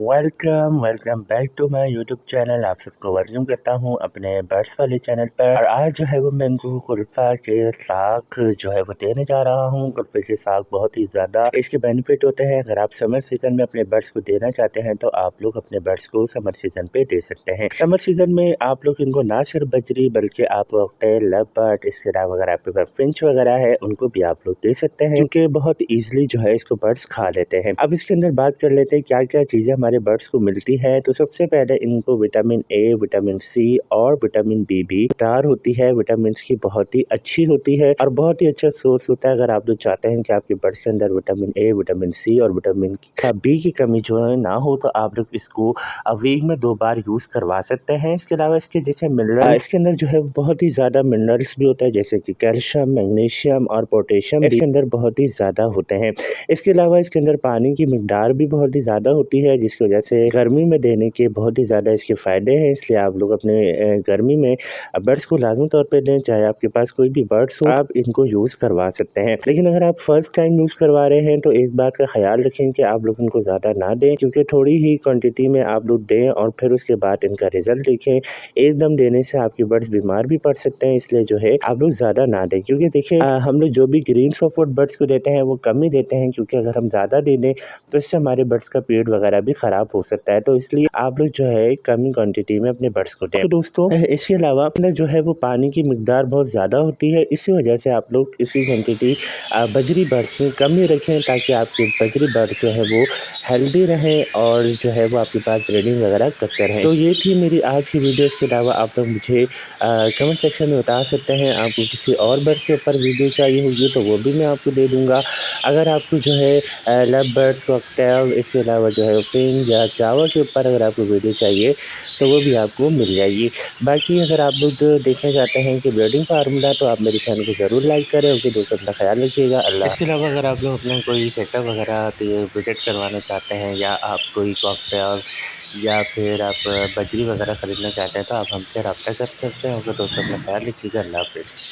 Welcome back to my YouTube channel. आप सबको welcome करता हूं अपने बर्ड्स वाले चैनल पर। और आज जो है वो मैं इनको कुल्फा के साग जो है वो देने जा रहा हूं। कुल्फे के साग बहुत ही ज़्यादा इसके बेनिफिट होते हैं। अगर आप समर सीजन में अपने बर्ड्स को देना चाहते हैं तो आप लोग अपने बर्ड्स को समर सीजन पे दे सकते हैं। समर सीजन में आप लोग इनको ना सिर्फ बजरी बल्कि आप लव बर्ड, इसके अलावा अगर आपके पास फिंच वगैरह है उनको भी आप लोग दे सकते हैं, क्योंकि बहुत ईजिली जो है इसको बर्ड्स खा लेते हैं। अब इसके अंदर बात कर लेते हैं क्या क्या चीजें हमारे बर्ड्स को मिलती है। तो सबसे पहले इनको विटामिन ए, विटामिन सी और विटामिन बी भी दार होती है। विटामिन की बहुत ही अच्छी होती है और बहुत ही अच्छा सोर्स होता है। अगर आप लोग चाहते हैं कि आपके बर्ड्स के अंदर विटामिन ए, विटामिन सी और विटामिन बी की कमी जो है ना हो, तो आप लोग इसको वीक में 2 बार यूज करवा सकते हैं। इसके अलावा इसके जैसे मिनरल, इसके अंदर जो है बहुत ही ज्यादा मिनरल्स भी होता है, जैसे कि कैल्शियम, मैग्नीशियम और पोटेशियम इसके अंदर बहुत ही ज्यादा होते हैं। इसके अलावा इसके अंदर पानी की मिकदार भी बहुत ही ज़्यादा होती है, जिसकी वजह से गर्मी में देने के बहुत ही ज़्यादा इसके फ़ायदे हैं। इसलिए आप लोग अपने गर्मी में बर्ड्स को लाजमी तौर पे दें। चाहे आपके पास कोई भी बर्ड्स हो, आप इनको यूज़ करवा सकते हैं। लेकिन अगर आप फर्स्ट टाइम यूज़ करवा रहे हैं तो एक बात का ख्याल रखें कि आप लोग इनको ज़्यादा ना दें, क्योंकि थोड़ी ही क्वान्टिटी में आप लोग दें और फिर उसके बाद इनका रिजल्ट देखें। एकदम देने से आपके बर्ड्स बीमार भी पड़ सकते हैं, इसलिए जो है आप लोग ज़्यादा ना दें। क्योंकि देखिए हम लोग जो भी ग्रीन सॉफ्टवुड बर्ड्स को देते हैं वो कम ही देते हैं, क्योंकि अगर हम ज़्यादा दे दें तो इससे हमारे बर्ड्स का पेट वगैरह भी ख़राब हो सकता है। तो इसलिए आप लोग जो है कम ही क्वांटिटी में अपने बर्ड्स को दें। तो दोस्तों इसके अलावा अपने जो है वो पानी की मिकदार बहुत ज़्यादा होती है, इसी वजह से आप लोग इसकी क्वांटिटी बजरी बर्ड्स में कम ही रखें, ताकि आपके बजरी बर्ड जो है वो हेल्दी रहें और जो है वो आपके पास ब्रीडिंग वगैरह करते रहें। तो ये थी मेरी आज की वीडियो। इसके अलावा आप लोग मुझे कमेंट सेक्शन में बता सकते हैं आपको किसी और बर्ड के ऊपर वीडियो चाहिए होगी तो वो भी मैं आपको दे दूँगा। अगर आपको जो है लव बर्ड्स, कॉकटेल, इसके अलावा जो है फिंच या चावा के ऊपर अगर आपको वीडियो चाहिए तो वो भी आपको मिल जाएगी। बाकी अगर आप लोग देखना चाहते हैं कि ब्रीडिंग फार्मूला, तो आप मेरे चैनल को ज़रूर लाइक करें। ओके दोस्तों, अपना ख्याल रखिएगा। अल्लाह। इसके अलावा अगर आप लोग अपना कोई सेटअप वगैरह विजिट करवाना चाहते हैं, या आप कोई कॉकटेल या फिर आप बजरी वगैरह खरीदना चाहते हैं, तो आप हमसे रब्ता कर सकते हैं। ओके दोस्तों, अपना ख्याल रखिएगा। अल्लाह हाफ़िज़।